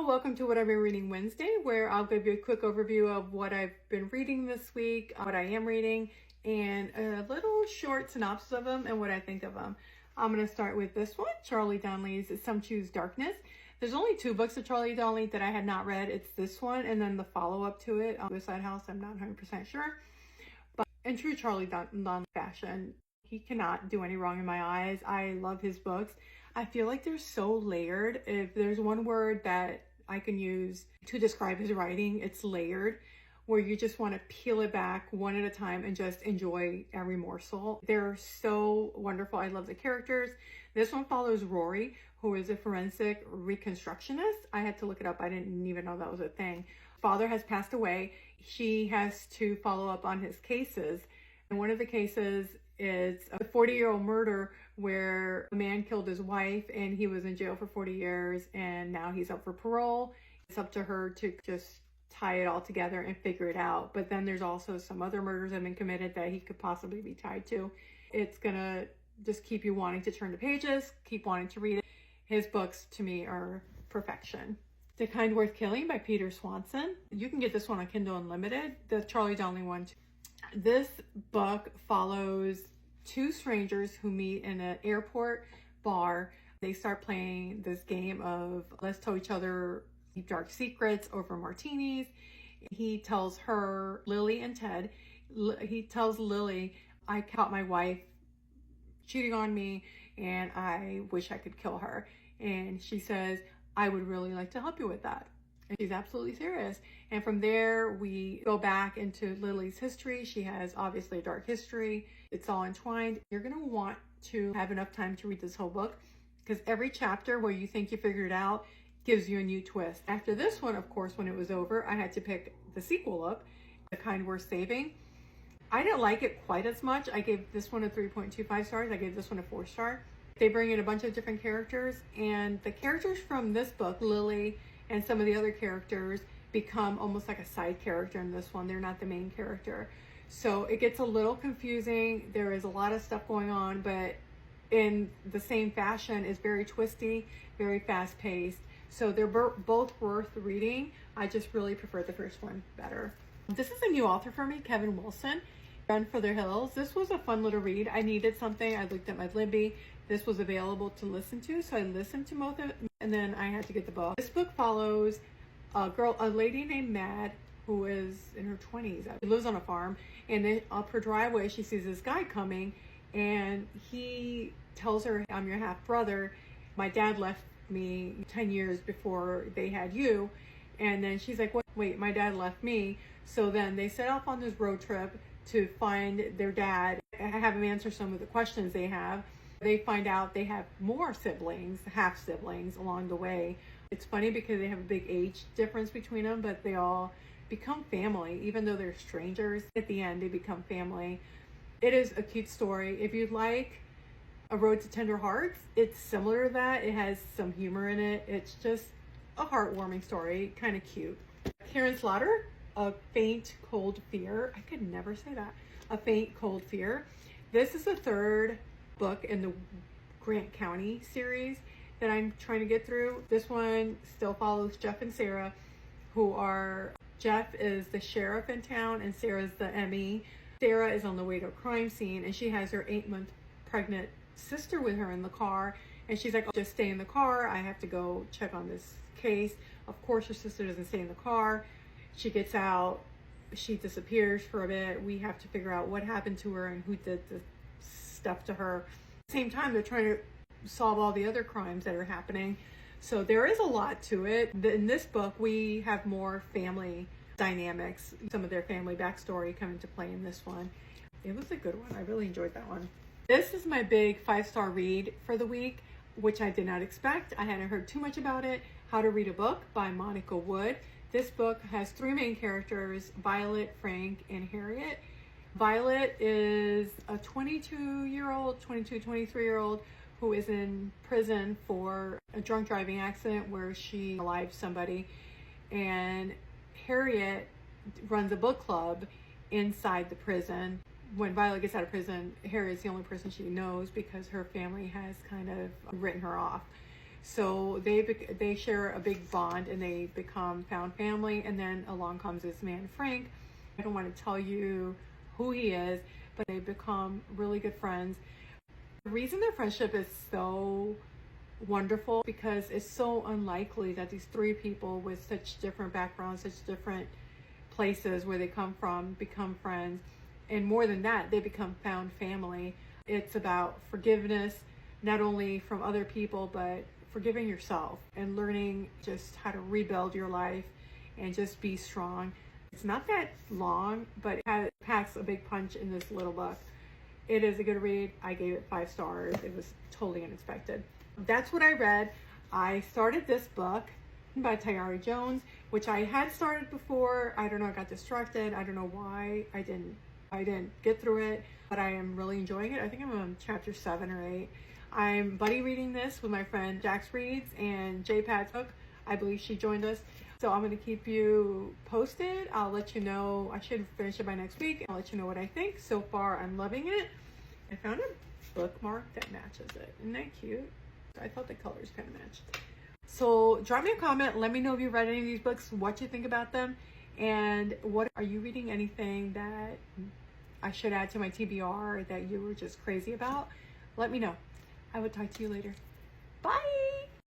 y'all, welcome to What I've Been Reading Wednesday, where I'll give you a quick overview of what I've been reading this week, what I am reading, and a little short synopsis of them and what I think of them. I'm going to start with this one, Charlie Donnelly's Some Choose Darkness. There's only 2 books of Charlie Donnelly that I had not read. It's this one and then the follow-up to it, Suicide House. I'm not 100% sure. But in true Charlie Donnelly fashion, he cannot do any wrong in my eyes. I love his books. I feel like they're so layered. If there's one word that I can use to describe his writing, it's layered, where you just want to peel it back one at a time and just enjoy every morsel. They're so wonderful. I love the characters. This one follows Rory, who is a forensic reconstructionist. I had to look it up. I didn't even know that was a thing. Father has passed away. She has to follow up on his cases. And one of the cases is a 40-year-old murder where a man killed his wife and he was in jail for 40 years and now he's up for parole. It's up to her to just tie it all together and figure it out. But then there's also some other murders that have been committed that he could possibly be tied to. It's gonna just keep you wanting to turn the pages, keep wanting to read it. His books to me are perfection. The Kind Worth Killing by Peter Swanson. You can get this one on Kindle Unlimited, the Charlie Donnelly one too. This book follows 2 strangers who meet in an airport bar. They start playing this game of let's tell each other dark secrets over martinis. He tells her, Lily and Ted, he tells Lily, I caught my wife cheating on me and I wish I could kill her. And she says, I would really like to help you with that. And she's absolutely serious. And from there, we go back into Lily's history. She has obviously a dark history. It's all entwined. You're going to want to have enough time to read this whole book because every chapter where you think you figured it out gives you a new twist. After this one, of course, when it was over, I had to pick the sequel up, The Kind Worth Saving. I didn't like it quite as much. I gave this one a 3.25 stars. I gave this one a 4 star. They bring in a bunch of different characters, and the characters from this book, Lily and some of the other characters, become almost like a side character in this one. They're not the main character. So it gets a little confusing. There is a lot of stuff going on, but in the same fashion, is very twisty, very fast paced. So they're both worth reading. I just really prefer the first one better. This is a new author for me, Kevin Wilson, Run for the Hills. This was a fun little read. I needed something. I looked at my Libby. This was available to listen to, so I listened to both of it, and then I had to get the book. This book follows a lady named Mad, who is in her 20s. She lives on a farm, and then up her driveway, she sees this guy coming, and he tells her, I'm your half brother. My dad left me 10 years before they had you. And then she's like, wait, my dad left me. So then they set off on this road trip to find their dad, have him answer some of the questions they have. They find out they have more siblings, half siblings along the way. It's funny because they have a big age difference between them, but they all become family, even though they're strangers. At the end, they become family. It is a cute story. If you'd like A Road to Tender Hearts, it's similar to that. It has some humor in it. It's just a heartwarming story, kind of cute. Karen Slaughter, A Faint Cold Fear. I could never say that. A Faint Cold Fear. This is the 3rd book in the Grant County series that I'm trying to get through. This one still follows Jeff and Sarah, Jeff is the sheriff in town and Sarah's the ME. Sarah is on the way to a crime scene and she has her 8-month pregnant sister with her in the car, and she's like, oh, just stay in the car, I have to go check on this case. Of course her sister doesn't stay in the car. She gets out, she disappears for a bit. We have to figure out what happened to her and who did the stuff to her. At the same time, they're trying to solve all the other crimes that are happening. So there is a lot to it. In this book, we have more family dynamics. Some of their family backstory come into play in this one. It was a good one. I really enjoyed that one. This is my big 5-star read for the week, which I did not expect. I hadn't heard too much about it. How to Read a Book by Monica Wood. This book has 3 main characters, Violet, Frank, and Harriet. Violet is a 23-year-old who is in prison for a drunk driving accident where she alived somebody. And Harriet runs a book club inside the prison. When Violet gets out of prison, Harriet's the only person she knows because her family has kind of written her off. So they share a big bond and they become found family. And then along comes this man, Frank. I don't want to tell you who he is, but they become really good friends. The reason their friendship is so wonderful because it's so unlikely that these three people with such different backgrounds, such different places where they come from, become friends. And more than that, they become found family. It's about forgiveness, not only from other people, but forgiving yourself and learning just how to rebuild your life and just be strong. It's not that long, but it packs a big punch in this little book. It is a good read. I gave it 5 stars. It was totally unexpected. That's what I read. I started this book by Tayari Jones, which I had started before. I don't know, I got distracted. I don't know why I didn't get through it, but I am really enjoying it. I think I'm on chapter 7 or 8. I'm buddy reading this with my friend Jax Reads and J Pat Took. I believe she joined us. So I'm going to keep you posted. I'll let you know. I should finish it by next week. I'll let you know what I think. So far, I'm loving it. I found a bookmark that matches it. Isn't that cute? I thought the colors kind of matched. So drop me a comment. Let me know if you read any of these books, what you think about them, and what are you reading? Anything that I should add to my TBR that you were just crazy about? Let me know. I will talk to you later. Bye.